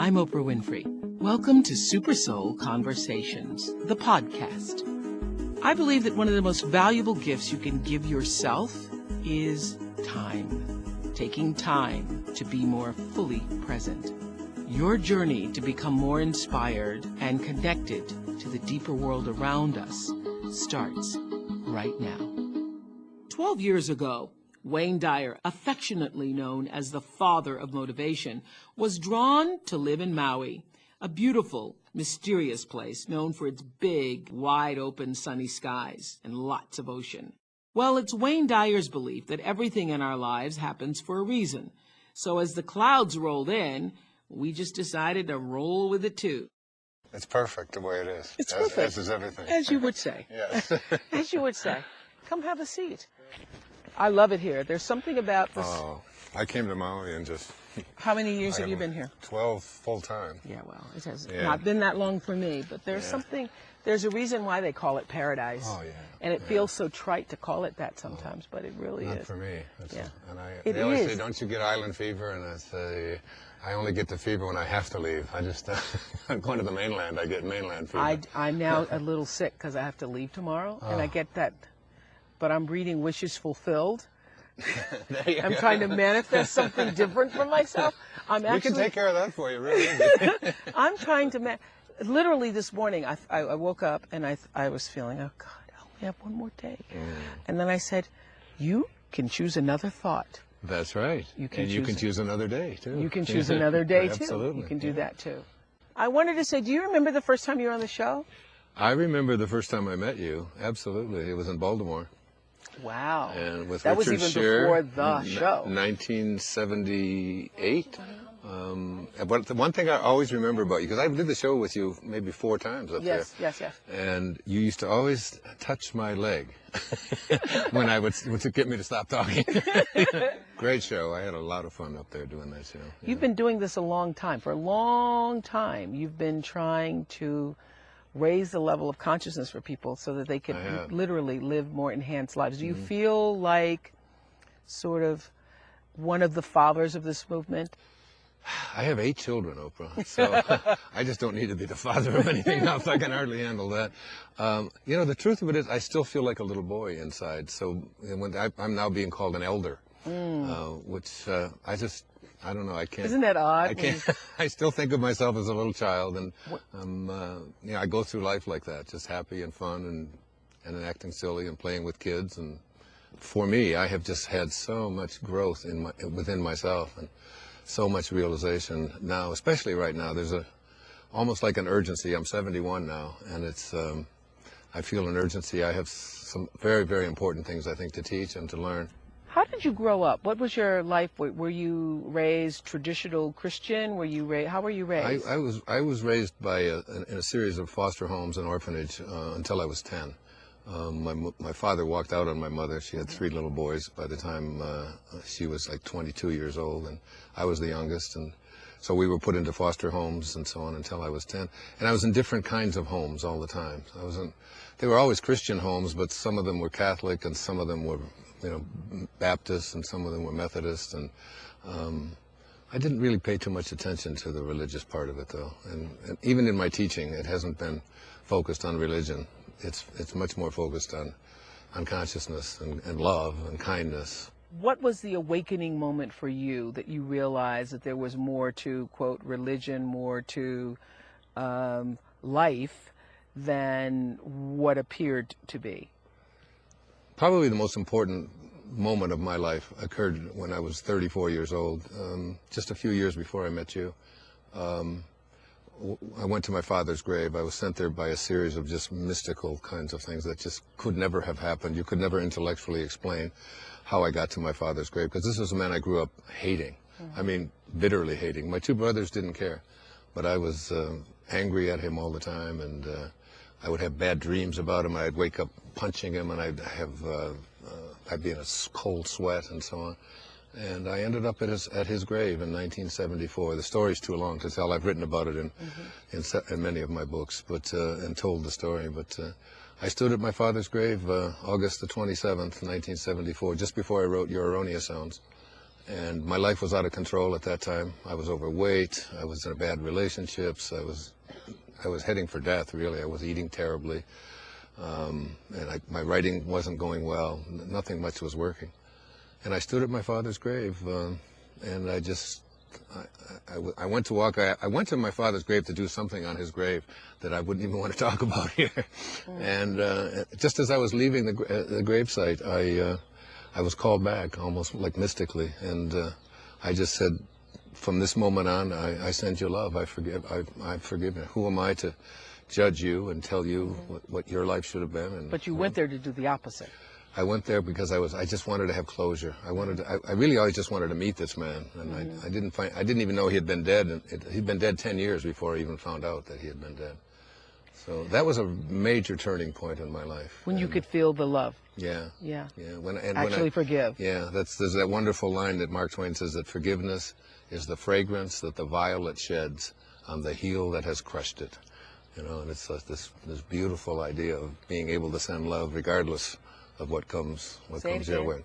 I'm Oprah Winfrey. Welcome to Supersoul Conversations, the podcast. I believe that one of the most valuable gifts you can give yourself is time. Taking time to be more fully present. Your journey to become more inspired and connected to the deeper world around us starts right now. 12 years ago, Wayne Dyer, affectionately known as the father of motivation, was drawn to live in Maui, a beautiful, mysterious place known for its big, wide-open sunny skies and lots of ocean. Well, it's Wayne Dyer's belief that everything in our lives happens for a reason. So as the clouds rolled in, we just decided to roll with it too. It's perfect the way it is. It's perfect. As is everything. As you would say. Yes. As you would say. Come have a seat. I love it here. There's something about this. Oh, I came to Maui and just... How many years have you been here? 12 full-time. Yeah, well, it has not been that long for me, but there's something, there's a reason why they call it paradise. Oh, yeah. And it feels so trite to call it that sometimes, but it really is. Not for me. Yeah. And they always say, don't you get island fever? And I say, I only get the fever when I have to leave. I just, I'm going to the mainland, I get mainland fever. I'm now a little sick because I have to leave tomorrow, and I get that, but I'm reading Wishes Fulfilled. I'm trying to manifest something different for myself. We can take care of that for you, really. I'm trying to, literally this morning, I woke up and I was feeling, oh God, I only have one more day. And then I said, you can choose another thought. That's right. You can choose another day, too. You can choose another day, too. Absolutely. You can do that, too. I wanted to say, do you remember the first time you were on the show? I remember the first time I met you. Absolutely. It was in Baltimore. Wow. And with that Richard was even Scher, before the show. 1978. But the one thing I always remember about you, because I did the show with you maybe 4 times up there. Yes. And you used to always touch my leg when I would get me to stop talking. Great show. I had a lot of fun up there doing that show. You've been doing this a long time. For a long time, you've been trying to raise the level of consciousness for people so that they can literally live more enhanced lives. Do you feel like sort of one of the fathers of this movement? I have 8 children, Oprah, so I just don't need to be the father of anything else. I can hardly handle that. You know, the truth of it is I still feel like a little boy inside. So when I'm now being called an elder, which I don't know. I can't. Isn't that odd? I can't. I still think of myself as a little child, and I go through life like that, just happy and fun, and acting silly and playing with kids. And for me, I have just had so much growth within myself, and so much realization now, especially right now. There's almost like an urgency. I'm 71 now, and it's. I feel an urgency. I have some very, very important things I think to teach and to learn. How did you grow up? What was your life? Were you raised traditional Christian? How were you raised? I was raised in a series of foster homes and orphanage until I was 10. My father walked out on my mother. She had 3 little boys by the time she was like 22 years old, and I was the youngest. And so we were put into foster homes and so on until I was 10. And I was in different kinds of homes all the time. They were always Christian homes, but some of them were Catholic and some of them were Baptist, and some of them were Methodist, and I didn't really pay too much attention to the religious part of it, though. And even in my teaching, it hasn't been focused on religion. It's much more focused on consciousness and love and kindness. What was the awakening moment for you that you realized that there was more to, quote, religion, more to life than what appeared to be? Probably the most important moment of my life occurred when I was 34 years old, just a few years before I met you. I went to my father's grave. I was sent there by a series of just mystical kinds of things that just could never have happened. You could never intellectually explain how I got to my father's grave, because this was a man I grew up hating. I mean, bitterly hating. My 2 brothers didn't care, but I was angry at him all the time, and I would have bad dreams about him. I'd wake up punching him, and I'd be in a cold sweat and so on. And I ended up at his grave in 1974. The story's too long to tell. I've written about it in many of my books, and told the story. But I stood at my father's grave August the 27th, 1974, just before I wrote Your Erroneous Sounds. And my life was out of control at that time. I was overweight. I was in bad relationships. I was heading for death, really. I was eating terribly. My writing wasn't going well. Nothing much was working. And I stood at my father's grave, and I went to walk. I went to my father's grave to do something on his grave that I wouldn't even want to talk about here. And just as I was leaving the gravesite, I was called back, almost like mystically, and I just said, from this moment on, I send you love. I forgive you. Who am I to judge you and tell you what your life should have been? But you went there to do the opposite. I went there because I just wanted to have closure. I really always just wanted to meet this man, and I didn't even know he had been dead. And he'd been dead 10 years before I even found out that he had been dead. So that was a major turning point in my life. When you could feel the love. Yeah. Yeah. Yeah. Forgive. Yeah. There's that wonderful line that Mark Twain says, that forgiveness is the fragrance that the violet sheds on the heel that has crushed it. You know, and it's this beautiful idea of being able to send love regardless of what comes your way.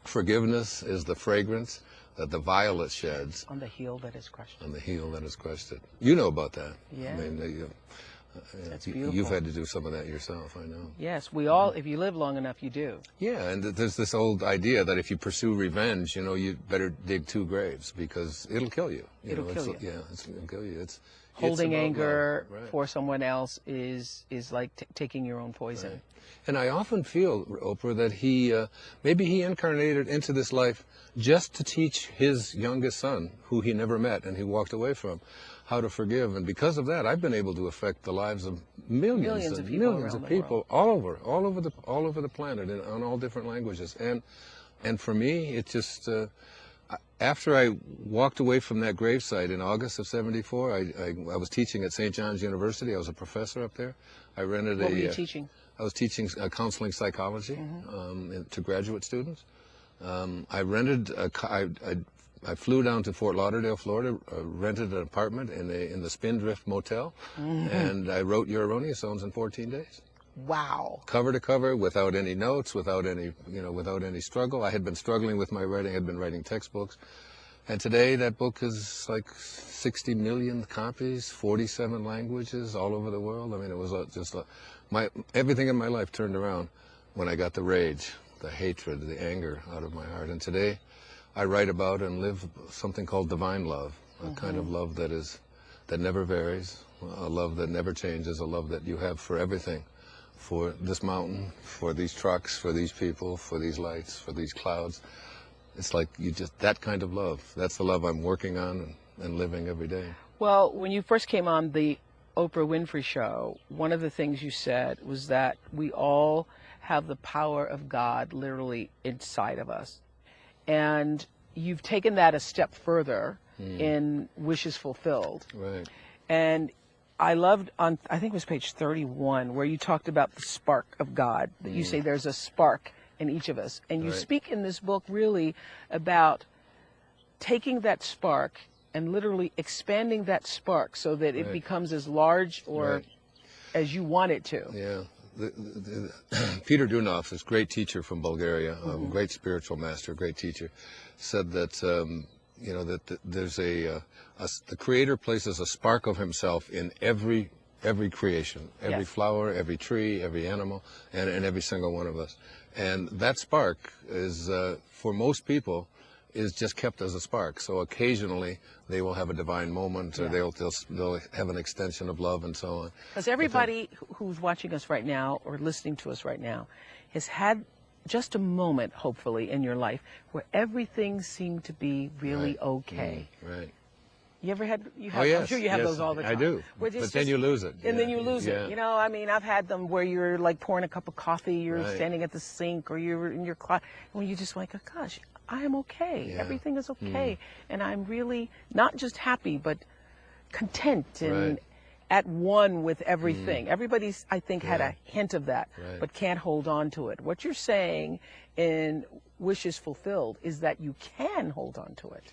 Forgiveness is the fragrance that the violet sheds on the heel that has crushed it. On the heel that has crushed it. You know about that. Yeah. I mean, that's beautiful. You've had to do some of that yourself, I know. Yes, we all, if you live long enough, you do. Yeah, and there's this old idea that if you pursue revenge, you know, you better dig 2 graves because it'll kill you. It'll kill you. Yeah, it'll kill you. Holding anger for someone else is like taking your own poison. Right. And I often feel, Oprah, that maybe he incarnated into this life just to teach his youngest son, who he never met and he walked away from, how to forgive. And because of that, I've been able to affect the lives of millions of people all over the planet on all different languages. And for me, it just after I walked away from that gravesite in August of '74, I was teaching at St. John's University. I was a professor up there. I rented What were you teaching? I was teaching counseling psychology to graduate students. I flew down to Fort Lauderdale, Florida, rented an apartment in the Spindrift Motel, and I wrote Your Erroneous Zones in 14 days. Wow. Cover to cover, without any notes, without any struggle. I had been struggling with my writing. I had been writing textbooks. And today that book is like 60 million copies, 47 languages all over the world. I mean, it was everything in my life turned around when I got the rage, the hatred, the anger out of my heart. And today I write about and live something called divine love, a kind of love that never varies, a love that never changes, a love that you have for everything, for this mountain, for these trucks, for these people, for these lights, for these clouds. It's like that kind of love. That's the love I'm working on and living every day. Well, when you first came on the Oprah Winfrey Show, one of the things you said was that we all have the power of God literally inside of us. And you've taken that a step further in Wishes Fulfilled. Right. And I loved I think it was page 31, where you talked about the spark of God, that you say there's a spark in each of us. And you speak in this book really about taking that spark and literally expanding that spark so that it becomes as large or as you want it to. Yeah. Peter Dunov, this great teacher from Bulgaria, great spiritual master, great teacher, said that that there's the Creator places a spark of Himself in every creation, every flower, every tree, every animal, and every single one of us. And that spark is, for most people, is just kept as a spark. So occasionally they will have a divine moment, or they'll have an extension of love and so on. Because everybody who's watching us right now or listening to us right now has had just a moment, hopefully, in your life where everything seemed to be really okay. Right. You ever had? Oh, yes. I'm sure you have those all the time. I do. But then you lose it. And then you lose it. You know, I mean, I've had them where you're like pouring a cup of coffee, you're standing at the sink, or you're in your closet, and you just like, oh gosh, I am okay. Everything is okay. And I'm really not just happy, but content and at one with everything. Everybody's, I think, had a hint of that, but can't hold on to it. What you're saying in Wishes Fulfilled is that you can hold on to it.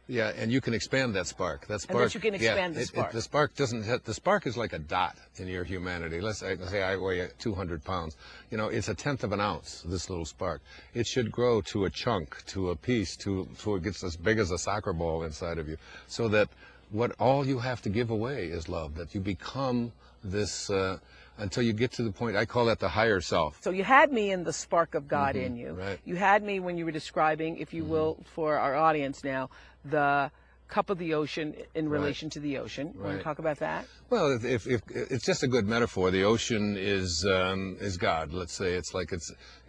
Yeah, and you can expand that spark. That spark. And that you can expand the spark. The spark doesn't. The spark is like a dot in your humanity. Let's say I weigh 200 pounds. You know, it's a tenth of an ounce. This little spark. It should grow to a chunk, to a piece, to it gets as big as a soccer ball inside of you. So that all you have to give away is love. That you become this. Until you get to the point, I call that the higher self. So you had me in the spark of God in you. Right. You had me when you were describing, if you will, for our audience now, the cup of the ocean in relation to the ocean. Want to talk about that? Well, if it's just a good metaphor. The ocean is God. Let's say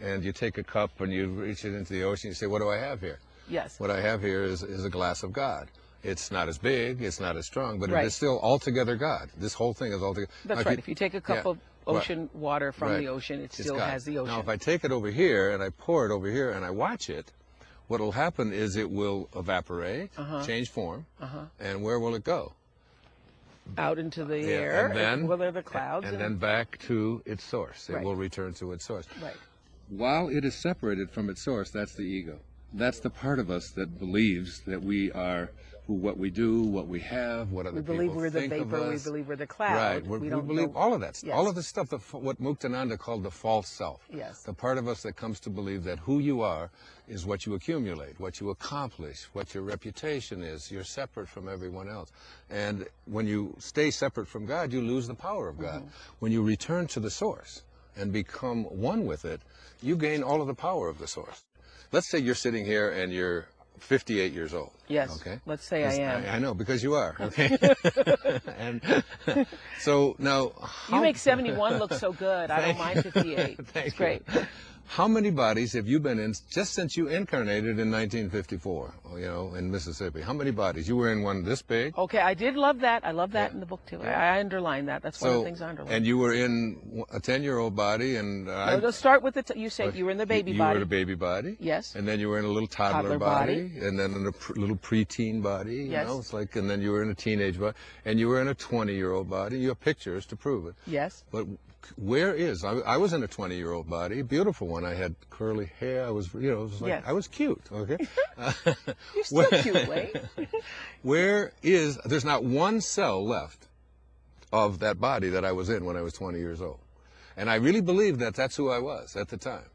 and you take a cup and you reach it into the ocean. You say, what do I have here? Yes. What I have here is a glass of God. It's not as big, it's not as strong, but it is still altogether God. This whole thing is altogether. That's right. If you take a cup of ocean water from the ocean, it still has the ocean. Now, if I take it over here and I pour it over here and I watch it, what will happen is it will evaporate, change form, and where will it go? Out into the air, and then, well, there are the clouds. And then back to its source. It will return to its source. Right. While it is separated from its source, that's the ego. That's the part of us that believes that we are what we do, what we have, what other people think of us. We believe we're the vapor, we believe we're the cloud. Right, we believe all of that. Yes. All of the stuff, what Muktananda called the false self. Yes. The part of us that comes to believe that who you are is what you accumulate, what you accomplish, what your reputation is. You're separate from everyone else. And when you stay separate from God, you lose the power of God. When you return to the source and become one with it, you gain all of the power of the source. Let's say you're sitting here and you're 58 years old. Yes. Okay. Let's say I am. I know, because you are. Okay. And so now, you make 71 look so good. I don't mind 58. It's great. How many bodies have you been in just since you incarnated in 1954, you know, in Mississippi? How many bodies? You were in one this big? Okay, I did love that. I love that in the book, too. I underlined that. That's one of the things I underlined. And you were in a 10-year-old body, and... No, let's start with you said you were in the baby body. You were in a baby body? Yes. And then you were in a little toddler body, and then in a little preteen body, yes. You know, it's like, and then you were in a teenage body, and you were in a 20-year-old body. You have pictures to prove it. Yes. But where is, I was in a 20-year-old body, a beautiful one. I had curly hair. I was, you know, it was like, yes. I was cute, okay? You're still cute, Wayne. There's not one cell left of that body that I was in when I was 20 years old. And I really believe that that's who I was at the time.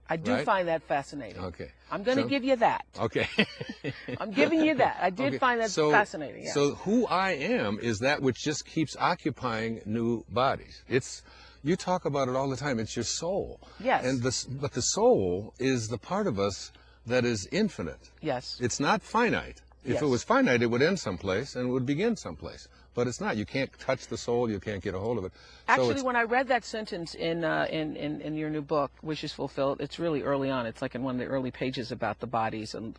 I do find that fascinating. Okay. I'm going to give you that. Okay. I'm giving you that. I did find that fascinating. Yeah. So who I am is that which just keeps occupying new bodies. You talk about it all the time. It's your soul. Yes. But the soul is the part of us that is infinite. Yes. It's not finite. If it was finite, it would end someplace and it would begin someplace. But it's not. You can't touch the soul. You can't get a hold of it. Actually, when I read that sentence in your new book, Wishes Fulfilled, it's really early on. It's like in one of the early pages about the bodies and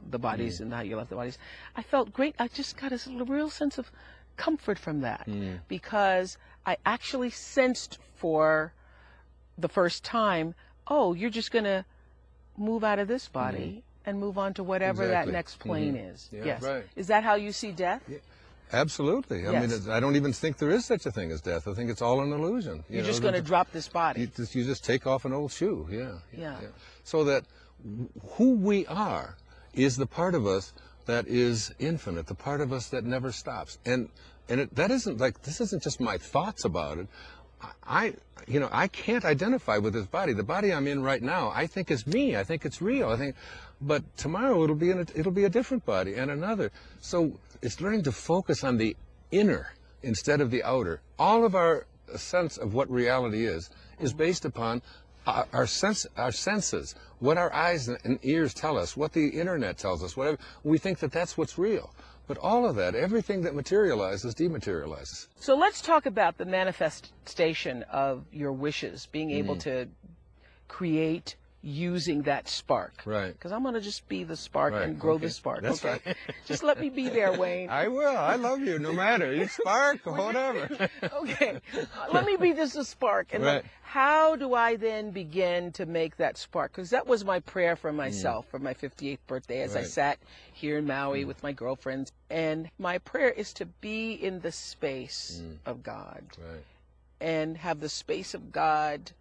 how you left the bodies. I felt great. I just got a real sense of comfort from that because I actually sensed for the first time, oh, you're just going to move out of this body and move on to whatever that next plane is. Yeah, yes. Right. Is that how you see death? Yeah. Absolutely. I mean, I don't even think there is such a thing as death. I think it's all an illusion. You're just going to drop this body. You just take off an old shoe. Yeah. So that who we are is the part of us that is infinite, the part of us that never stops. And this isn't just my thoughts about it. I can't identify with this body. The body I'm in right now, I think is me. I think it's real. But tomorrow it'll be a different body and another. So it's learning to focus on the inner instead of the outer. All of our sense of what reality is based upon our senses, what our eyes and ears tell us, what the internet tells us, whatever. We think that that's what's real. But all of that, everything that materializes, dematerializes. So let's talk about the manifestation of your wishes, being able to create using that spark. Right. Because I'm going to just be the spark and grow the spark. That's right. Just let me be there, Wayne. I will. I love you, no matter. You spark or whatever. Okay. Let me be just a spark. And then how do I then begin to make that spark? Because that was my prayer for myself for my 58th birthday as I sat here in Maui with my girlfriends. And my prayer is to be in the space of God and have the space of God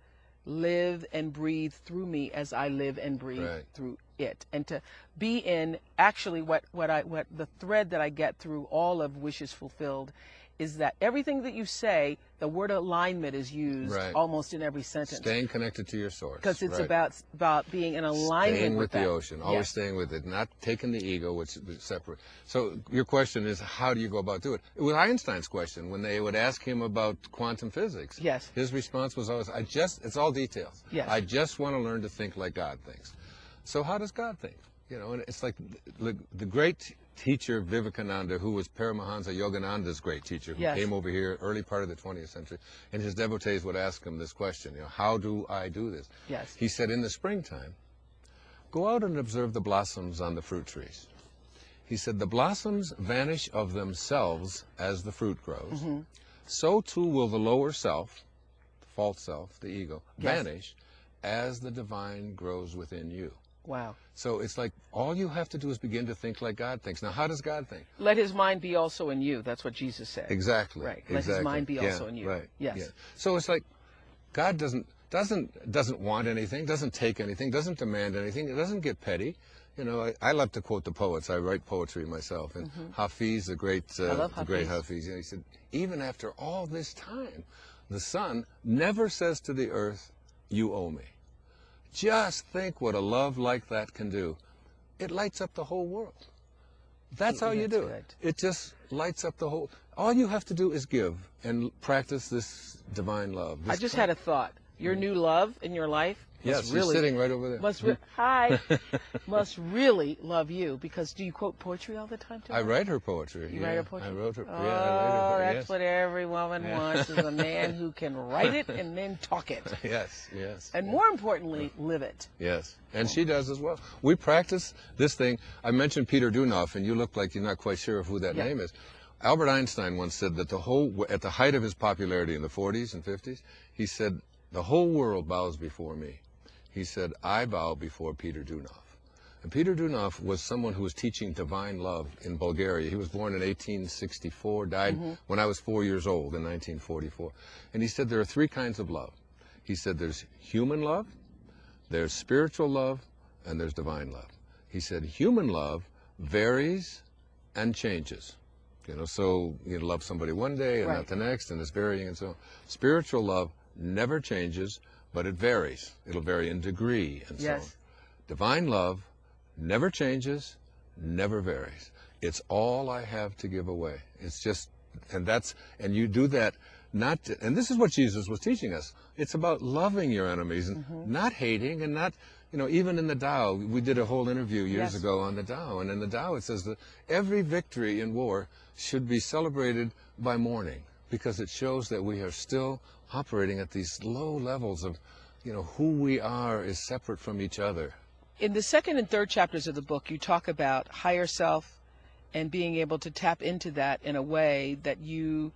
live and breathe through me as I live and breathe through it, and to be in actually what the thread that I get through all of Wishes Fulfilled is that everything that you say, the word alignment is used Right. almost in every sentence. Staying connected to your source. Because it's right. about being in alignment staying with that. the ocean, always Yes. staying with it, not taking the ego, which is separate. So your question is, how do you go about doing it? It was Einstein's question when they would ask him about quantum physics. Yes. His response was always, it's all details. Yes. I just want to learn to think like God thinks. So how does God think? You know, and it's like the great teacher Vivekananda, who was Paramahansa Yogananda's great teacher, who Yes. came over here early part of the 20th century, and his devotees would ask him this question, you know, how do I do this? Yes. He said, in the springtime, go out and observe the blossoms on the fruit trees. He said, the blossoms vanish of themselves as the fruit grows. Mm-hmm. So too will the lower self, the false self, the ego, Yes. vanish as the divine grows within you. Wow. So it's like all you have to do is begin to think like God thinks. Now, how does God think? Let his mind be also in you. That's what Jesus said. Exactly. Right. Let his mind be also in you. Right. Yes. Yeah. So it's like God doesn't want anything, doesn't take anything, doesn't demand anything. It doesn't get petty. You know, I love to quote the poets. I write poetry myself. And Hafiz, the great Hafiz, you know, he said, even after all this time, the sun never says to the earth, you owe me. Just think what a love like that can do. It lights up the whole world. That's how you do it. It just lights up the whole. All you have to do is give and practice this divine love. I just had a thought. Your new love in your life yes, really, she's sitting right over there. Must really love you, because do you quote poetry all the time too? I write her poetry. You write her poetry? I wrote her. Oh, I write her. That's Yes. what every woman wants, is a man who can write it and then talk it. Yes, yes. And more importantly, live it. Yes, and she does as well. We practice this thing. I mentioned Peter Dunoff, and you look like you're not quite sure of who that name is. Albert Einstein once said that at the height of his popularity in the 40s and 50s, he said, the whole world bows before me. He said, I bow before Peter Dunoff. And Peter Dunoff was someone who was teaching divine love in Bulgaria. He was born in 1864, died when I was 4 years old in 1944. And he said there are three kinds of love. He said there's human love, there's spiritual love, and there's divine love. He said human love varies and changes. You know, so you love somebody one day and not the next, and it's varying and so on. Spiritual love never changes, but it varies. It'll vary in degree and so on. Divine love never changes, never varies. It's all I have to give away. It's just, and you do that not to, and this is what Jesus was teaching us. It's about loving your enemies and not hating, and not, you know, even in the Tao, we did a whole interview years ago on the Tao, and in the Tao it says that every victory in war should be celebrated by mourning, because it shows that we are still operating at these low levels of, you know, who we are is separate from each other. In the second and third chapters of the book, you talk about higher self and being able to tap into that in a way that you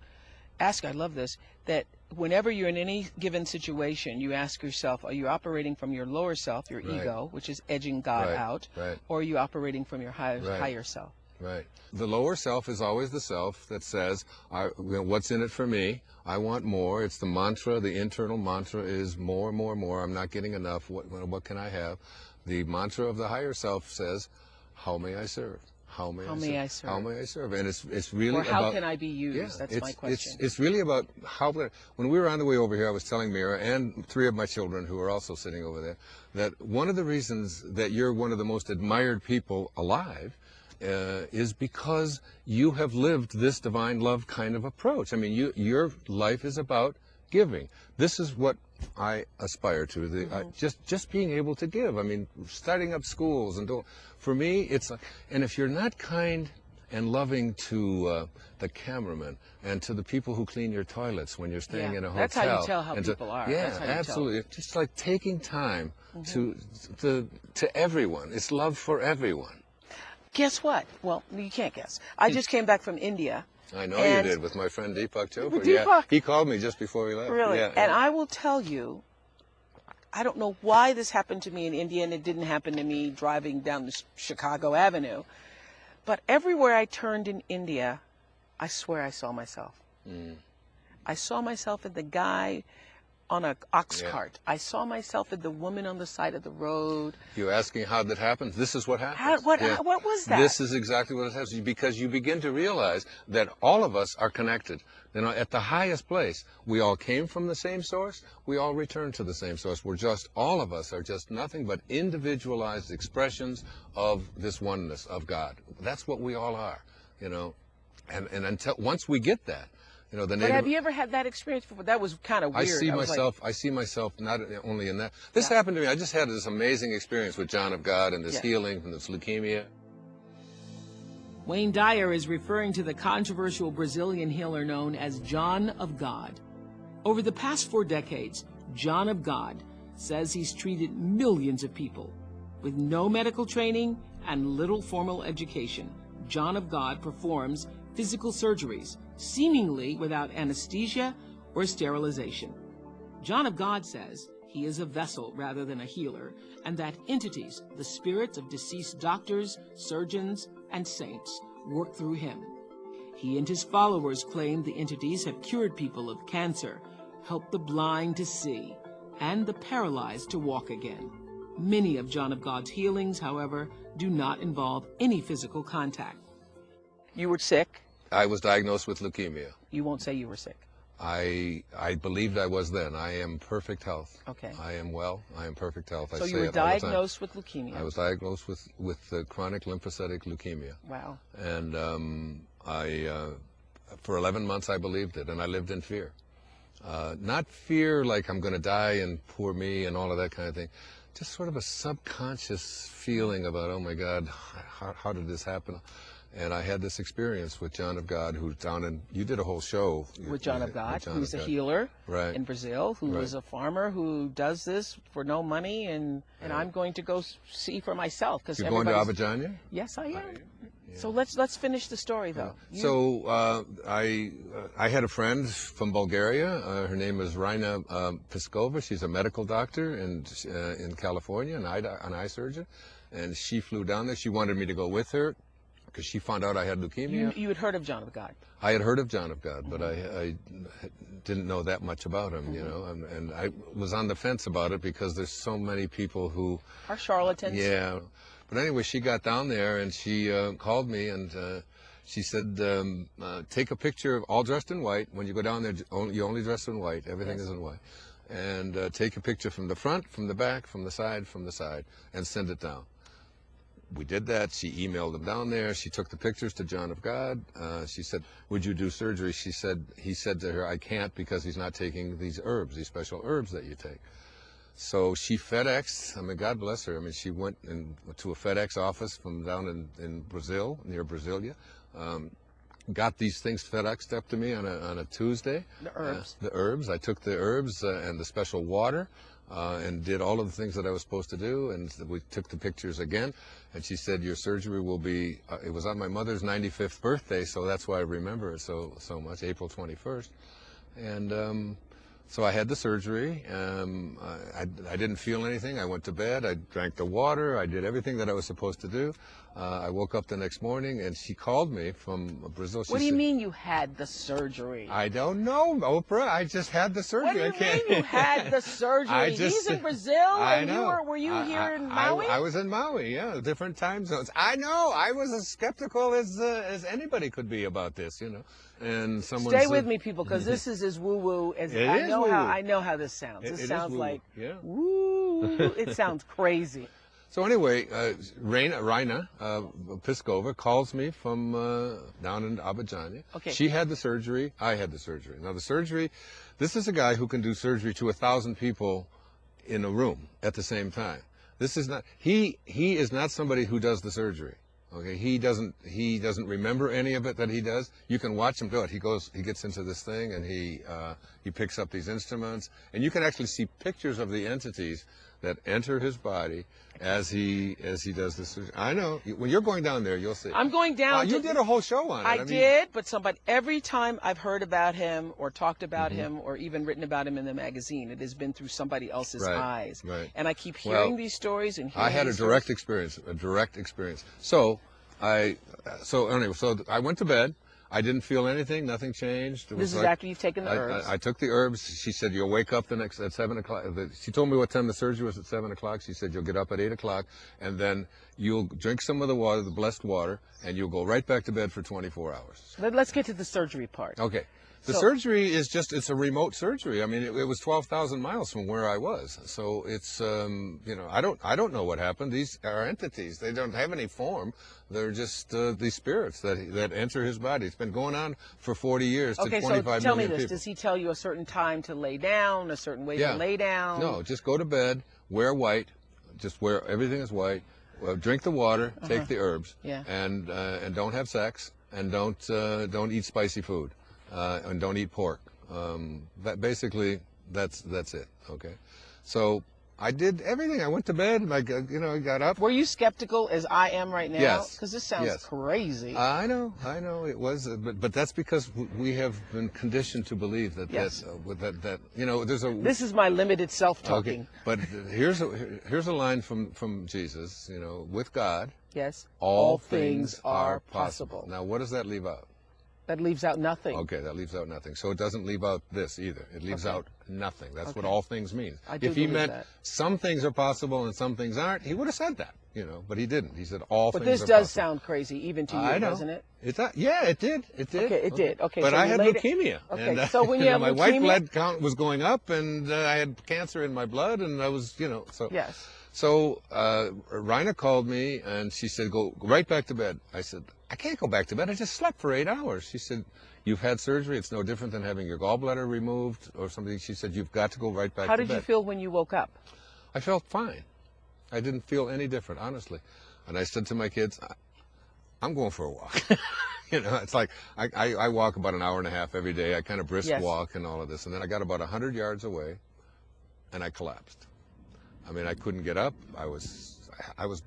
ask, I love this, that whenever you're in any given situation, you ask yourself, are you operating from your lower self, your ego, which is edging God out, or are you operating from your higher self? Right. The lower self is always the self that says, what's in it for me? I want more. It's the mantra. The internal mantra is more, more, more. I'm not getting enough. What can I have? The mantra of the higher self says, how may I serve? How may I serve? How may I serve? And it's really about... Or how can I be used? Yeah, that's my question. It's really about how... When we were on the way over here, I was telling Mira and three of my children who are also sitting over there, that one of the reasons that you're one of the most admired people alive is because you have lived this divine love kind of approach. I mean, your life is about giving. This is what I aspire to. Just being able to give. I mean, starting up schools and for me, it's like, and if you're not kind and loving to the cameraman and to the people who clean your toilets when you're staying in a hotel. That's how you tell how people are. Yeah, that's how absolutely. It's just like taking time to everyone. It's love for everyone. Guess what? Well, you can't guess. I just came back from India. I know you did, with my friend Deepak Chopra. Deepak. Yeah, he called me just before we left. Really? Yeah, and I will tell you, I don't know why this happened to me in India, and it didn't happen to me driving down the Chicago Avenue. But everywhere I turned in India, I swear I saw myself. I saw myself in the guy on a ox Yeah. cart. I saw myself as the woman on the side of the road. You're asking how that happens? This is what happens. What was that? This is exactly what it happens, because you begin to realize that all of us are connected. You know, at the highest place, we all came from the same source. We all return to the same source. All of us are just nothing but individualized expressions of this oneness of God. That's what we all are, you know. And once we get that, you know, But have you ever had that experience before? That was kind of weird. I see myself not only in that. This happened to me. I just had this amazing experience with John of God and this healing from this leukemia. Wayne Dyer is referring to the controversial Brazilian healer known as John of God. Over the past 4 decades, John of God says he's treated millions of people. With no medical training and little formal education, John of God performs physical surgeries, seemingly without anesthesia or sterilization. John of God says he is a vessel rather than a healer, and that entities, the spirits of deceased doctors, surgeons, and saints, work through him. He and his followers claim the entities have cured people of cancer, helped the blind to see, and the paralyzed to walk again. Many of John of God's healings, however, do not involve any physical contact. You were sick? I was diagnosed with leukemia. You won't say you were sick. I believed I was then. I am perfect health. Okay. I am well. I am perfect health. So you were diagnosed with leukemia. I was diagnosed with chronic lymphocytic leukemia. Wow. And for 11 months I believed it, and I lived in fear. Not fear like I'm going to die and poor me and all of that kind of thing. Just sort of a subconscious feeling about, oh my God, how did this happen? And I had this experience with John of God, who's down in, you did a whole show. With John of God, who's a healer in Brazil, who is a farmer who does this for no money, and I'm going to go see for myself. You're going to Abidjan? Yes, I am. Yeah. So let's finish the story, though. So I had a friend from Bulgaria. Her name is Rina Piskova. She's a medical doctor in California, an eye surgeon. And she flew down there. She wanted me to go with her, because she found out I had leukemia. You had heard of John of God? I had heard of John of God, but I didn't know that much about him, you know, and I was on the fence about it because there's so many people who are charlatans. Yeah. But anyway, she got down there and she called me and she said, take a picture, all dressed in white. When you go down there, you only dress in white. Everything is in white. And take a picture from the front, from the back, from the side, and send it down. We did that. She emailed them down there. She took the pictures to John of God. She said, would you do surgery? He said to her, I can't because he's not taking these herbs, these special herbs that you take. So she FedExed, I mean, God bless her. I mean, she went to a FedEx office from down in Brazil, near Brasilia. Got these things FedExed up to me on a Tuesday. The herbs. The herbs. I took the herbs and the special water. And did all of the things that I was supposed to do, and we took the pictures again, and she said, your surgery will be, it was on my mother's 95th birthday, so that's why I remember it so much, April 21st, and so I had the surgery. I didn't feel anything. I went to bed, I drank the water, I did everything that I was supposed to do. I woke up the next morning, and she called me from Brazil. What do you mean you had the surgery? I don't know, Oprah. I just had the surgery. What do you mean you had the surgery? He's in Brazil, and were you here in Maui? I was in Maui, yeah, different time zones. I know. I was as skeptical as anybody could be about this, you know. And someone Stay with me, people, because this is as woo-woo as I know how this sounds. This sounds like woo. It sounds crazy. So anyway, Rina Piskova calls me from down in Abidjan. Okay. She had the surgery. I had the surgery. Now the surgery, this is a guy who can do surgery to 1,000 people in a room at the same time. This is not. He is not somebody who does the surgery. Okay. He doesn't remember any of it that he does. You can watch him do it. He gets into this thing and he picks up these instruments, and you can actually see pictures of the entities that enter his body as he does this. I know. When you're going down there, you'll see. I'm going down. You did a whole show on it. I did, but every time I've heard about him or talked about him or even written about him in the magazine, it has been through somebody else's eyes. Right. And I keep hearing these stories and hearing I had a direct experience. So I went to bed. I didn't feel anything. Nothing changed. This is after you've taken the herbs. I took the herbs. She said, you'll wake up at 7 o'clock. She told me what time the surgery was at 7 o'clock. She said, you'll get up at 8 o'clock, and then you'll drink some of the water, the blessed water, and you'll go right back to bed for 24 hours. Let's get to the surgery part. Okay. The surgery is it's a remote surgery. I mean, it was 12,000 miles from where I was. So it's, I don't know what happened. These are entities. They don't have any form. They're just these spirits that enter his body. It's been going on for 40 years to 25 million people. Okay, so tell me this. Does he tell you a certain time to lay down, a certain way to lay down? No, just go to bed, wear white, just wear, everything is white, drink the water, take the herbs, and don't have sex, and don't eat spicy food. And don't eat pork. Basically, that's it. Okay, so I did everything. I went to bed. I got up. Were you skeptical as I am right now? Yes. Because this sounds crazy. I know. It was, but that's because we have been conditioned to believe that there's a. This is my limited self-talking. Okay, but here's a line from Jesus. With God, yes, all things are possible. Now, what does that leave out? That leaves out nothing. Okay, that leaves out nothing. So it doesn't leave out this either. It leaves out nothing. That's what all things means. If he meant some things are possible and some things aren't, he would have said that, but he didn't. He said all things are possible. But this does sound crazy even to you, I know. doesn't it? Yeah, it did. Okay, it did. Okay, but so I had leukemia. Okay, and, so when you have my leukemia, white blood count was going up, and I had cancer in my blood, and I was, so. Yes. So Rhina called me, and she said, go right back to bed. I said, I can't go back to bed. I just slept for 8 hours. She said, you've had surgery. It's no different than having your gallbladder removed or something. She said, you've got to go right back to bed. How did you feel when you woke up? I felt fine. I didn't feel any different, honestly. And I said to my kids, I'm going for a walk. It's like I walk about an hour and a half every day. I kind of brisk walk and all of this. And then I got about 100 yards away, and I collapsed. I mean, I couldn't get up. I was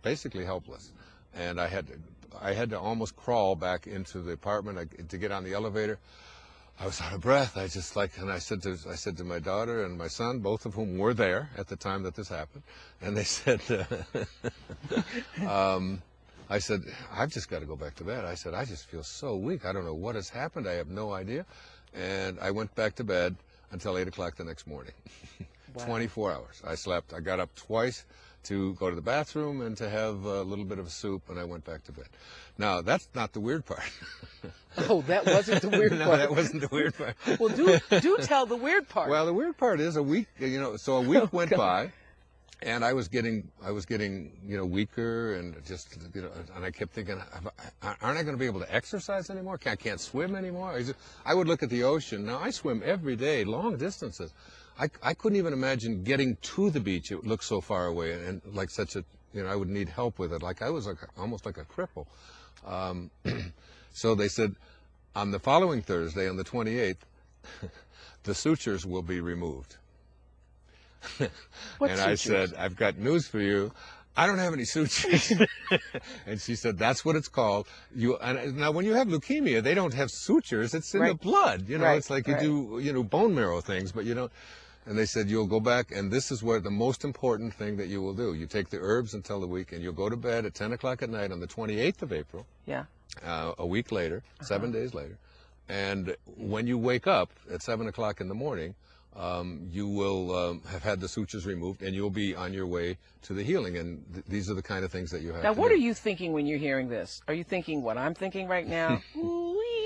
basically helpless. And I had to almost crawl back into the apartment to get on the elevator. I was out of breath. And I said to my daughter and my son, both of whom were there at the time that this happened, and they said, I said, I've just got to go back to bed. I said, I just feel so weak. I don't know what has happened. I have no idea. And I went back to bed until 8 o'clock the next morning. Wow. 24 hours. I slept. I got up twice to go to the bathroom and to have a little bit of a soup, and I went back to bed. Now, that's not the weird part. Oh, that wasn't the weird part. No, that wasn't the weird part. Well, do tell the weird part. Well, the weird part is a week went by, and I was getting weaker, and just, and I kept thinking, aren't I going to be able to exercise anymore? I can't swim anymore. I would look at the ocean. Now, I swim every day, long distances. I couldn't even imagine getting to the beach. It looked so far away, and like such a, I would need help with it. Like I was almost like a cripple. So they said, on the following Thursday, on the 28th, the sutures will be removed. What and sutures? I said, I've got news for you. I don't have any sutures. And she said, that's what it's called. Now, when you have leukemia, they don't have sutures. It's in the blood. It's like you do, bone marrow things, but you don't. And they said, you'll go back, and this is where the most important thing that you will do. You take the herbs until the week, and you'll go to bed at 10 o'clock at night on the 28th of April. Yeah. A week later, 7 days later. And when you wake up at 7 o'clock in the morning, you will have had the sutures removed, and you'll be on your way to the healing. And these are the kind of things that you have now, to do. What are you thinking when you're hearing this? Are you thinking what I'm thinking right now?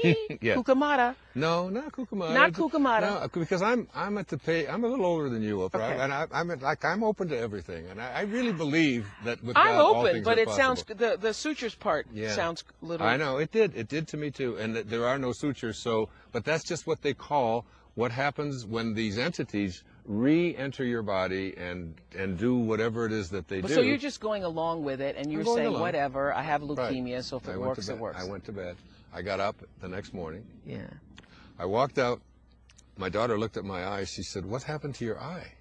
Yeah. Cucumata. No, not cucumata. Not cucumata. No, because I'm at the pay. I'm a little older than you, Oprah, okay. and I'm open to everything, and I really believe that with I'm God, all open, things but are it possible. sounds the sutures part sounds a little. I know it did to me too, and there are no sutures. So, but that's just what they call what happens when these entities re-enter your body and do whatever it is that they do. So you're just going along with it, and you're saying, whatever, I have leukemia, so if it works, it works. I went to bed. I got up the next morning. Yeah. I walked out. My daughter looked at my eye. She said, what happened to your eye?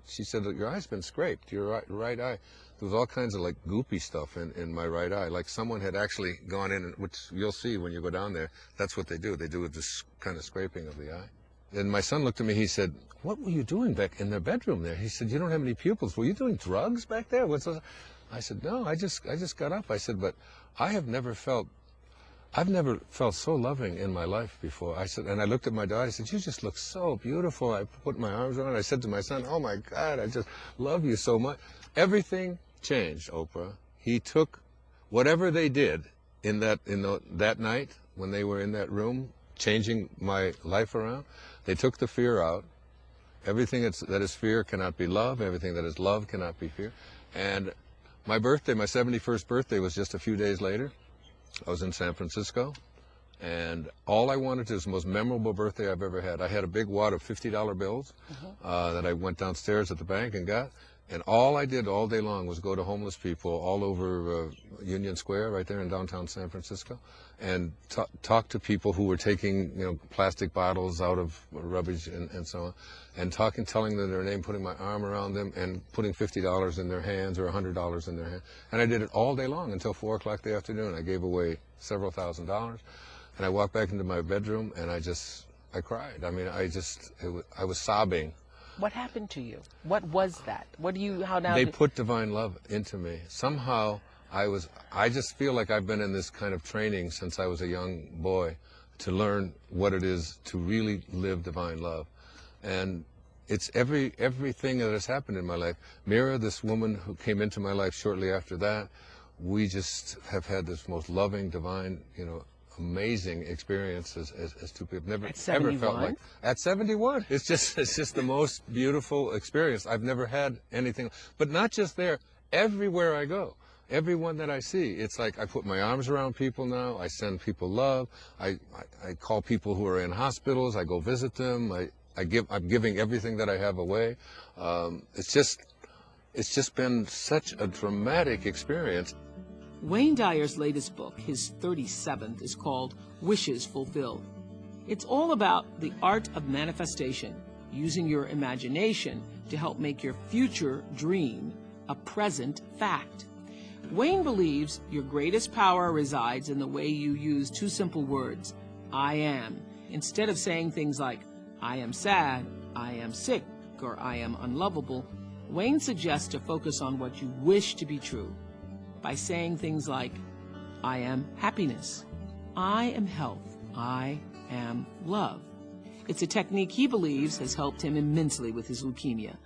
She said, your eye's been scraped, your right eye. There was all kinds of like goopy stuff in my right eye. Like someone had actually gone in, which you'll see when you go down there. That's what they do. They do this kind of scraping of the eye. And my son looked at me, he said, what were you doing back in their bedroom there? He said, you don't have any pupils. Were you doing drugs back there? I said, no, I just got up. I said, but I have never felt I've never felt so loving in my life before. I said, and I looked at my daughter, I said, you just look so beautiful. I put my arms around her. I said to my son, oh my God, I just love you so much. Everything changed, Oprah. He took whatever they did that night when they were in that room, changing my life around. They took the fear out. Everything that is fear cannot be love. Everything that is love cannot be fear. And my birthday, my 71st birthday, was just a few days later. I was in San Francisco, and all I wanted to, it was the most memorable birthday I've ever had. I had a big wad of $50 bills that I went downstairs at the bank and got, and all I did all day long was go to homeless people all over Union Square, right there in downtown San Francisco, and talk to people who were taking, plastic bottles out of rubbish and so on, and telling them their name, putting my arm around them, and putting $50 in their hands or $100 in their hands. And I did it all day long until 4 o'clock the afternoon. I gave away several $1,000s, and I walked back into my bedroom, and I cried. I mean, I was sobbing. What happened to you? What was that? They put divine love into me. Somehow I just feel like I've been in this kind of training since I was a young boy to learn what it is to really live divine love. And it's everything that has happened in my life. Mira, this woman who came into my life shortly after that, we just have had this most loving, divine, amazing experience as two people. Never ever felt like at 71. It's just the most beautiful experience. I've never had anything, but not just there. Everywhere I go, everyone that I see, it's like I put my arms around people now. I send people love. I call people who are in hospitals. I go visit them. I'm giving everything that I have away. It's just been such a dramatic experience. Wayne Dyer's latest book, his 37th, is called Wishes Fulfilled. It's all about the art of manifestation, using your imagination to help make your future dream a present fact. Wayne believes your greatest power resides in the way you use two simple words, I am, instead of saying things like, I am sad, I am sick, or I am unlovable. Wayne suggests to focus on what you wish to be true by saying things like, I am happiness, I am health, I am love. It's a technique he believes has helped him immensely with his leukemia.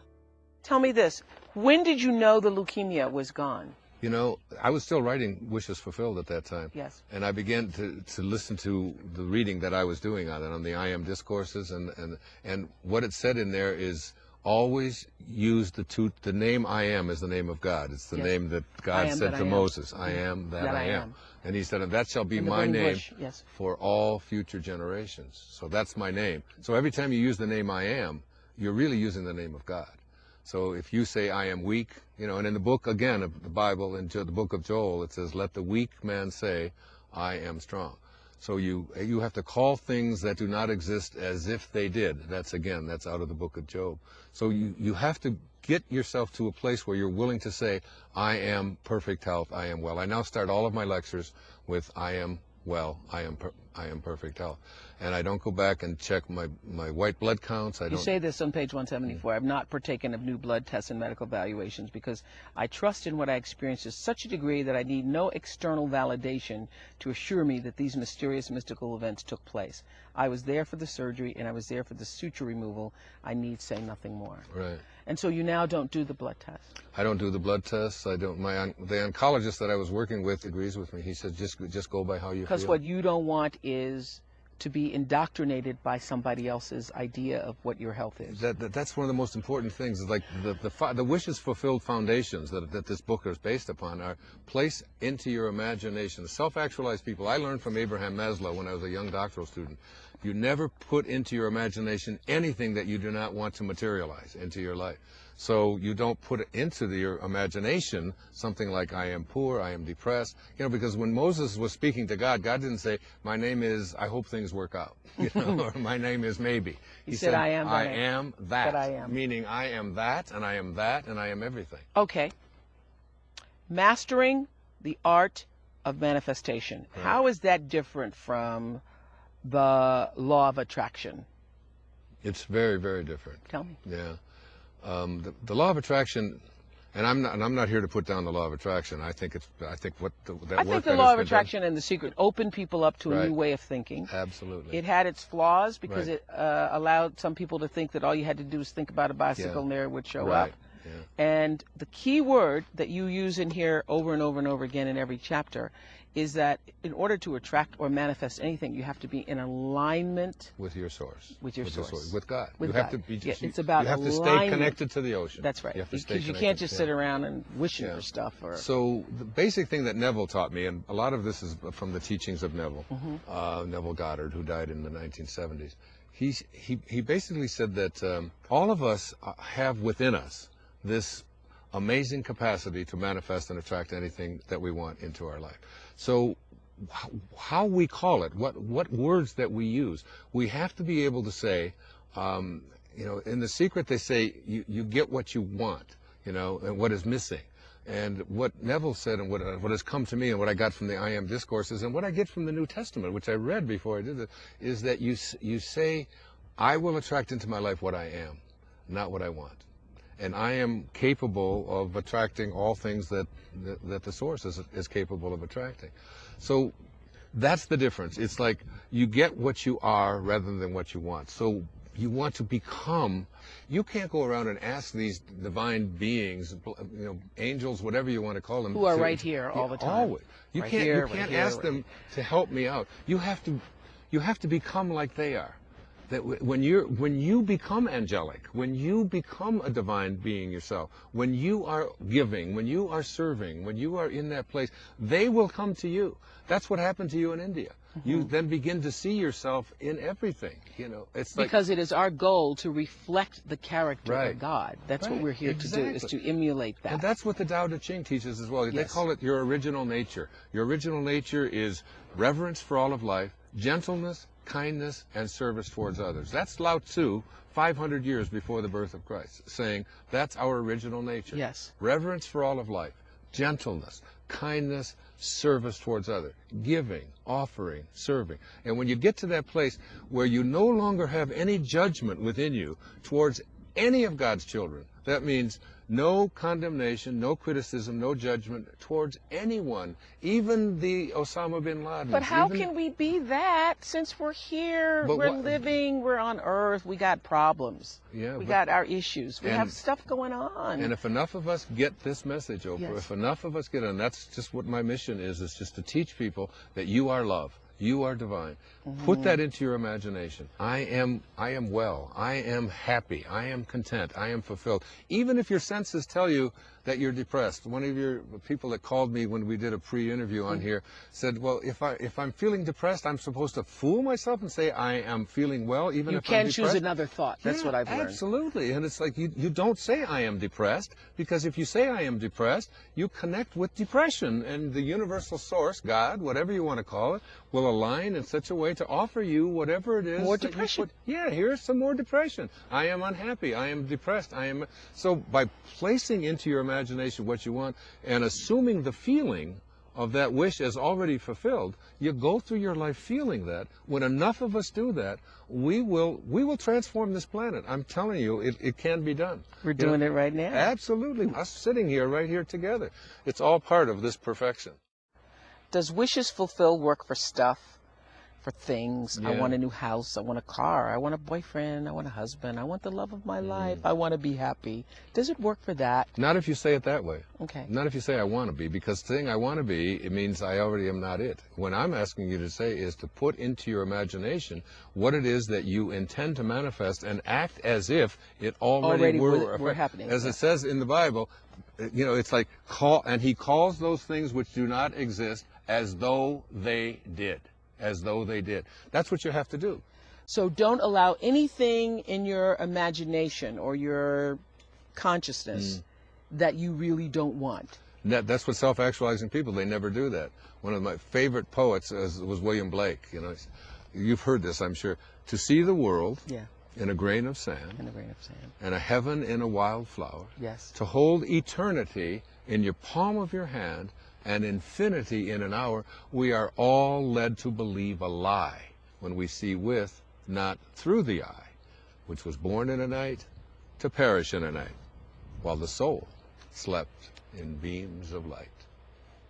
Tell me this, when did you know the leukemia was gone? I was still writing Wishes Fulfilled at that time. Yes. And I began to listen to the reading that I was doing on the I Am discourses, and what it said in there is, always use the name I am is the name of God. It's the name that God said to Moses. I am that I am. And he said, and that shall be my name for all future generations. So that's my name. So every time you use the name I am, you're really using the name of God. So if you say I am weak, and in the book, again, of the Bible, in the book of Joel, it says, let the weak man say, I am strong. So you have to call things that do not exist as if they did. That's out of the book of Job. So you have to get yourself to a place where you're willing to say, I am perfect health, I am well. I now start all of my lectures with I am well, I am perfect health. And I don't go back and check my white blood counts. You say this on page 174. I've not partaken of new blood tests and medical evaluations because I trust in what I experienced to such a degree that I need no external validation to assure me that these mysterious mystical events took place. I was there for the surgery and I was there for the suture removal. I need say nothing more. Right. And so you now don't do the blood test? I don't do the blood tests. I don't. The oncologist that I was working with agrees with me. He said, just go by how you feel. Because what you don't want is to be indoctrinated by somebody else's idea of what your health is. That's one of the most important things. Is like the Wishes Fulfilled foundations that this book is based upon are placed into your imagination. Self-actualized people. I learned from Abraham Maslow when I was a young doctoral student. You never put into your imagination anything that you do not want to materialize into your life. So you don't put into your imagination something like I am poor, I am depressed, because when Moses was speaking to God, God didn't say, my name is, I hope things work out, or my name is maybe. He said, I am that. I am. Meaning I am that, and I am that, and I am everything. Okay. Mastering the art of manifestation. Right. How is that different from the law of attraction? It's very, very different. Tell me. Yeah. The law of attraction And I'm not here to put down the law of attraction. I think what that work I think the that law has of been attraction and The Secret opened people up to a Right. new way of thinking. Absolutely. It had its flaws because Right. it allowed some people to think that all you had to do was think about a bicycle Yeah. and there it would show Right. up. Yeah. And the key word that you use in here over and over and over again in every chapter is that in order to attract or manifest anything, you have to be in alignment With your source. with your source. With God. With you God. have to be. Yeah, it's about you have to stay alignment. connected to the ocean. That's right. You have to stay Because you connected. can't just sit Yeah. around and wishing Yeah. for stuff. Or So the basic thing that Neville taught me, and a lot of this is from the teachings of Neville, Neville Goddard, who died in the 1970s. He basically said that all of us have within us this amazing capacity to manifest and attract anything that we want into our life. So how we call it, what words that we use, we have to be able to say, in The Secret they say you get what you want, and what is missing. And what Neville said, and what has come to me, and what I got from the I Am discourses, and what I get from the New Testament, which I read before I did it, is that you say, I will attract into my life what I am, not what I want. And I am capable of attracting all things that the source is capable of attracting. So that's the difference. It's like you get what you are rather than what you want. So you want to become. You can't go around and ask these divine beings, angels, whatever you want to call them, who are right here all the time. Always. You Right can't. here, You can't right here, ask right them to help me out. You have to become like they are. That when you become angelic, when you become a divine being yourself, when you are giving, when you are serving, when you are in that place, they will come to you. That's what happened to you in India. You then begin to see yourself in everything. It's like, because it is our goal to reflect the character Right. of God. That's what Right. we're here to do, is to emulate that. And that's what the Tao Te Ching teaches as well. They Yes. call it your original nature. Your original nature is reverence for all of life, gentleness, kindness, and service towards others. That's Lao Tzu, 500 years before the birth of Christ, saying that's our original nature. Yes. Reverence for all of life, gentleness, kindness, service towards others, giving, offering, serving. And when you get to that place where you no longer have any judgment within you towards any of God's children, that means no condemnation, no criticism, no judgment towards anyone, even the Osama bin Laden. But how can we be that since we're here, But we're what- living, we're on Earth, we got problems. Yeah, we but- got our issues. We and- have stuff going on. And if enough of us get this message, Oprah, Yes. if enough of us get it, and that's just what my mission is just to teach people that you are love, you are divine. Put that into your imagination. I am well. I am happy. I am content. I am fulfilled. Even if your senses tell you that you're depressed. One of your people that called me when we did a pre-interview on here said, well, if I'm feeling depressed, I'm supposed to fool myself and say I am feeling well, even you if I'm can depressed? choose another thought. That's Yeah, what I've learned. Absolutely. And it's like you don't say I am depressed, because if you say I am depressed, you connect with depression, and the universal source, God, whatever you want to call it, will align in such a way to offer you whatever it is. More that you depression. Yeah, here's some more depression. I am unhappy. I am depressed. So by placing into your imagination what you want and assuming the feeling of that wish as already fulfilled, you go through your life feeling that. When enough of us do that, we will transform this planet. I'm telling you, it can be done. We're doing it right now. Absolutely. Us sitting here, right here together. It's all part of this perfection. Does wishes fulfill work for stuff, for things? I Yeah. want a new house. I want a car. I want a boyfriend. I want a husband. I want the love of my life. I want to be happy. Does it work for that? Not if you say it that way. Okay. Not if you say I want to be, because saying I want to be, it means I already am not it. What I'm asking you to say is to put into your imagination what it is that you intend to manifest and act as if it already were happening. As it says in the Bible, it's like and he calls those things which do not exist as though they did. As though they did. That's what you have to do. So don't allow anything in your imagination or your consciousness that you really don't want. That's what self-actualizing people, they never do that. One of my favorite poets was William Blake. You've heard this, I'm sure. To see the world in a grain of sand, In a grain of sand. and a heaven in a wild flower. Yes. To hold eternity in your palm of your hand and infinity in an hour, we are all led to believe a lie when we see with, not through the eye, which was born in a night to perish in a night, while the soul slept in beams of light.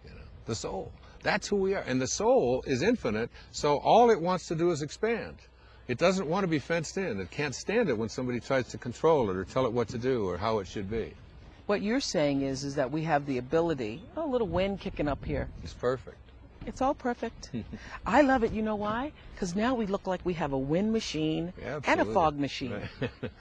You know, the soul. That's who we are. And the soul is infinite, so all it wants to do is expand. It doesn't want to be fenced in. It can't stand it when somebody tries to control it or tell it what to do or how it should be. What you're saying is that we have the ability, oh, a little wind kicking up here. It's perfect. It's all perfect. I love it. You know why? Because now we look like we have a wind machine and a fog machine. Right.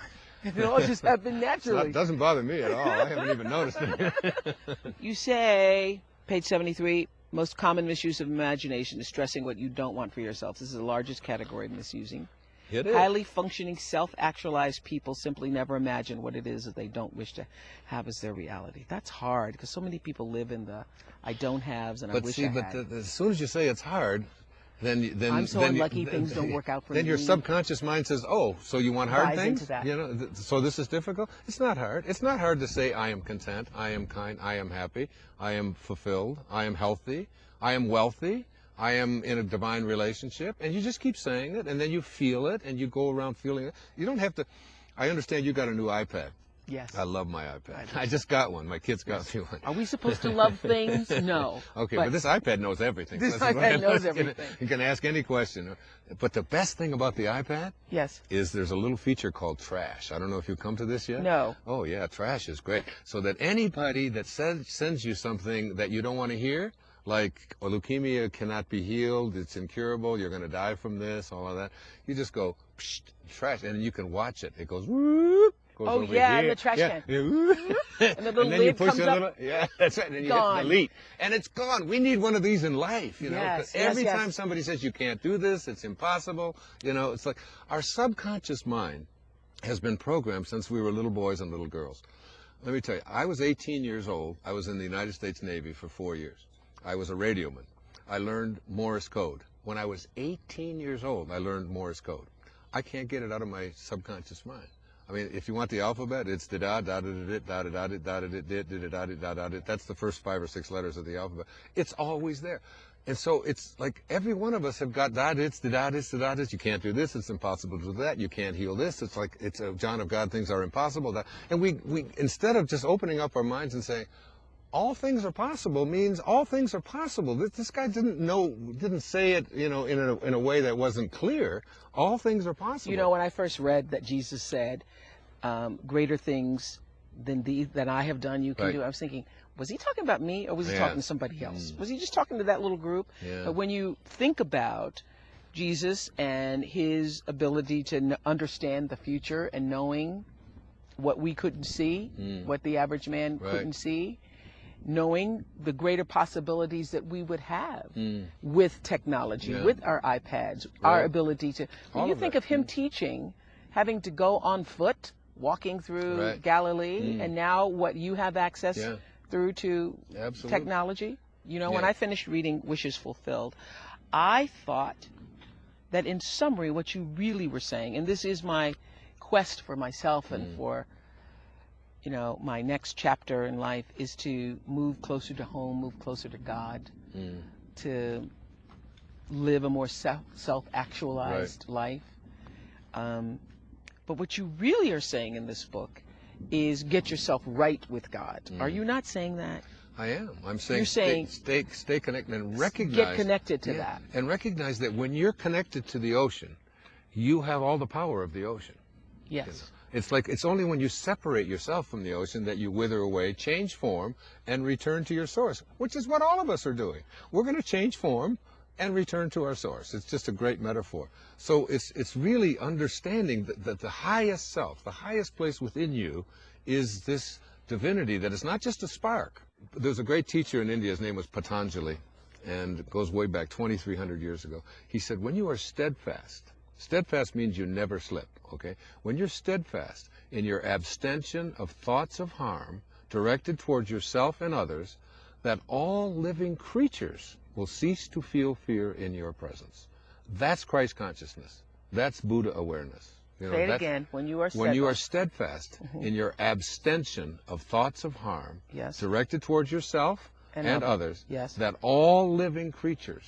It all just happened naturally. That doesn't bother me at all. I haven't even noticed it. You say, page 73, most common misuse of imagination is stressing what you don't want for yourself. This is the largest category of misusing. It is. Highly functioning, self-actualized people simply never imagine what it is that they don't wish to have as their reality. That's hard, because so many people live in the I don't haves and I wish I had. But as soon as you say it's hard, then I'm so unlucky things don't work out for me. Then your subconscious mind says, "Oh, so you want hard Buys things? into that. You know, so this is difficult." It's not hard. It's not hard to say, "I am content. I am kind. I am happy. I am fulfilled. I am healthy. I am wealthy. I am in a divine relationship," and you just keep saying it, and then you feel it, and you go around feeling it. You don't have to. I understand you got a new iPad. Yes. I love my iPad. I just got one. My kids got me one. Are we supposed to love things? No. Okay, but this iPad knows everything. This iPad knows everything. You can ask any question. But the best thing about the iPad is there's a little feature called trash. I don't know if you've come to this yet. No. Oh, yeah, trash is great. So that anybody that sends you something that you don't want to hear, like leukemia cannot be healed, it's incurable, you're going to die from this, all of that, you just go, psh, trash, and you can watch it. It goes, whoop. Oh, yeah, in the trash can. And the little lid comes up. Yeah, that's right. And then you hit delete. And it's gone. We need one of these in life, you know. Yes, every time somebody says you can't do this, it's impossible, you know, it's like our subconscious mind has been programmed since we were little boys and little girls. Let me tell you, I was 18 years old. I was in the United States Navy for 4 years. I was a radioman. I learned Morse code. When I was 18 years old, I learned Morse code. I can't get it out of my subconscious mind. I mean, if you want the alphabet, it's da da da da da da da da da da da da da. That's the first 5 or 6 letters of the alphabet. It's always there. And so it's like every one of us have got da-dits, da-da-dits, da-da-dits. You can't do this. It's impossible to do that. You can't heal this. It's like it's a John of God, things are impossible. And we instead of just opening up our minds and saying, all things are possible means all things are possible. This guy didn't say it, you know, in a way that wasn't clear. All things are possible. You know, when I first read that Jesus said, greater things than I have done you can do, I was thinking, was he talking about me or was he talking to somebody else? Was he just talking to that little group? Yeah. But when you think about Jesus and his ability to understand the future and knowing what we couldn't see, what the average man couldn't see, knowing the greater possibilities that we would have with technology, with our iPads, our ability to, when you think of him teaching, having to go on foot, walking through Galilee, and now what you have access through to technology. You know, when I finished reading Wishes Fulfilled, I thought that in summary, what you really were saying, and this is my quest for myself and for, you know, my next chapter in life, is to move closer to home, move closer to God, to live a more self-actualized life. But what you really are saying in this book is get yourself right with God. Are you not saying that? I am. I'm saying, you're saying stay connected and recognize. Get connected to that. And recognize that when you're connected to the ocean, you have all the power of the ocean. Yes. You know? It's like it's only when you separate yourself from the ocean that you wither away, change form, and return to your source, which is what all of us are doing. We're going to change form and return to our source. It's just a great metaphor. So it's really understanding that the highest self, the highest place within you, is this divinity that is not just a spark. There's a great teacher in India, his name was Patanjali, and it goes way back 2,300 years ago. He said, when you are steadfast, steadfast means you never slip, okay? When you're steadfast in your abstention of thoughts of harm directed towards yourself and others, that all living creatures will cease to feel fear in your presence. That's Christ consciousness. That's Buddha awareness. You know, say it again. When you are steadfast. When you are steadfast in your abstention of thoughts of harm directed towards yourself and others, that all living creatures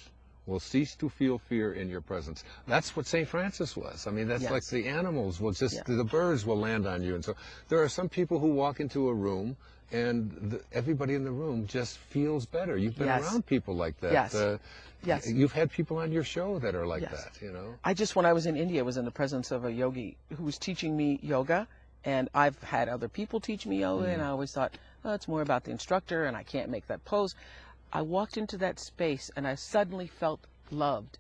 will cease to feel fear in your presence. That's what St. Francis was. I mean, that's like the animals will just, the birds will land on you. And so there are some people who walk into a room and everybody in the room just feels better. You've been around people like that. Yes. You've had people on your show that are like that, you know. When I was in India, was in the presence of a yogi who was teaching me yoga. And I've had other people teach me yoga, and I always thought, oh, it's more about the instructor, and I can't make that pose. I walked into that space, and I suddenly felt loved.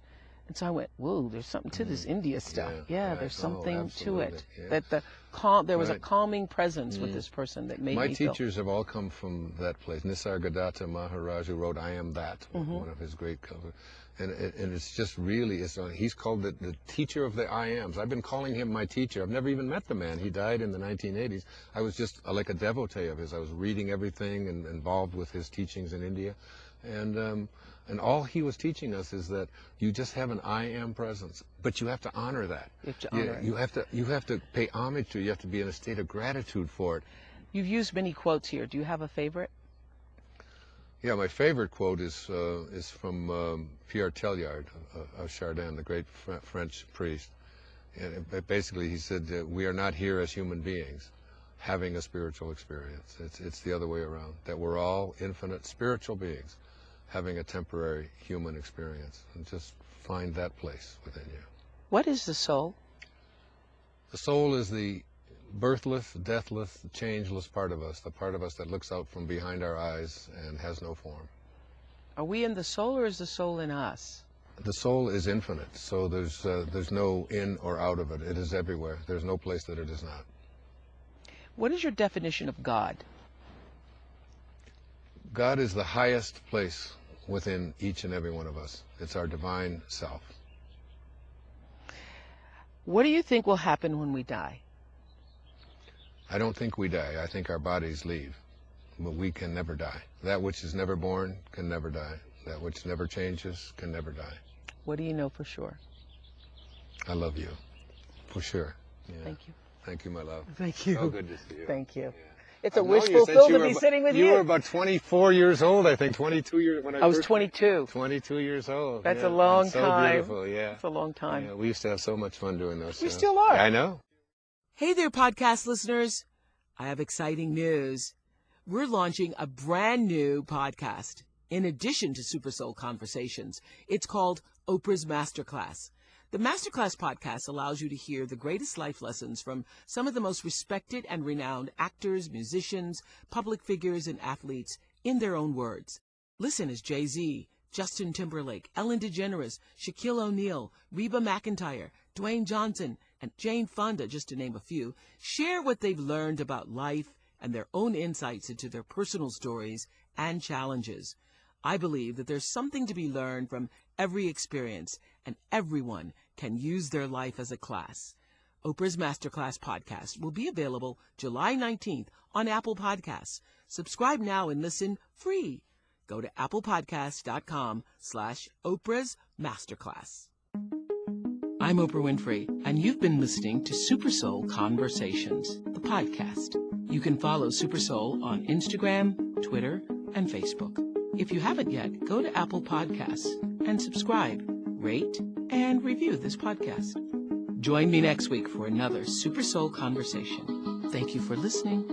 And so I went, whoa, there's something to this India stuff. There's something to it. That there was a calming presence with this person that made me feel. My teachers have all come from that place. Nisargadatta Maharaj, who wrote I Am That, one of his great covers. And it's just really, he's called the teacher of the I Ams. I've been calling him my teacher. I've never even met the man. He died in the 1980s. I was just like a devotee of his. I was reading everything and involved with his teachings in India. And all he was teaching us is that you just have an I am presence, but you have to honor that. You have to honor it. You have to pay homage to it. You have to be in a state of gratitude for it. You've used many quotes here. Do you have a favorite? Yeah, my favorite quote is from Pierre Teilhard of Chardin, the great French priest. And basically, he said, "We are not here as human beings, having a spiritual experience. It's the other way around. That we're all infinite spiritual beings, having a temporary human experience, and just find that place within you." What is the soul? The soul is the birthless, deathless, changeless part of us, the part of us that looks out from behind our eyes and has no form. Are we in the soul, or is the soul in us? The soul is infinite, so there's no in or out of it. It is everywhere. There's no place that it is not. What is your definition of God? God is the highest place within each and every one of us. It's our divine self. What do you think will happen when we die? I don't think we die. I think our bodies leave. But we can never die. That which is never born can never die. That which never changes can never die. What do you know for sure? I love you. For sure. Yeah. Thank you. Thank you, my love. Thank you. So good to see you. Thank you. Yeah. It's a wish fulfilled to be sitting with you. You were about 24 years old, I think. 22 years when I was 22. 22 years old. That's a long so time. Beautiful, yeah. That's a long time. Yeah, we used to have so much fun doing those. We still are. I know. Hey there, podcast listeners. I have exciting news. We're launching a brand new podcast. In addition to Supersoul Conversations, it's called Oprah's Masterclass. The Masterclass podcast allows you to hear the greatest life lessons from some of the most respected and renowned actors, musicians, public figures, and athletes in their own words. Listen as Jay-Z, Justin Timberlake, Ellen DeGeneres, Shaquille O'Neal, Reba McEntire, Dwayne Johnson, and Jane Fonda, just to name a few, share what they've learned about life and their own insights into their personal stories and challenges. I believe that there's something to be learned from every experience, and everyone can use their life as a class. Oprah's Masterclass podcast will be available July 19th on Apple Podcasts. Subscribe now and listen free. Go to applepodcast.com/Oprah's Masterclass. I'm Oprah Winfrey, and you've been listening to Supersoul Conversations, the podcast. You can follow Supersoul on Instagram, Twitter, and Facebook. If you haven't yet, go to Apple Podcasts and subscribe, rate, and review this podcast. Join me next week for another Supersoul Conversation. Thank you for listening.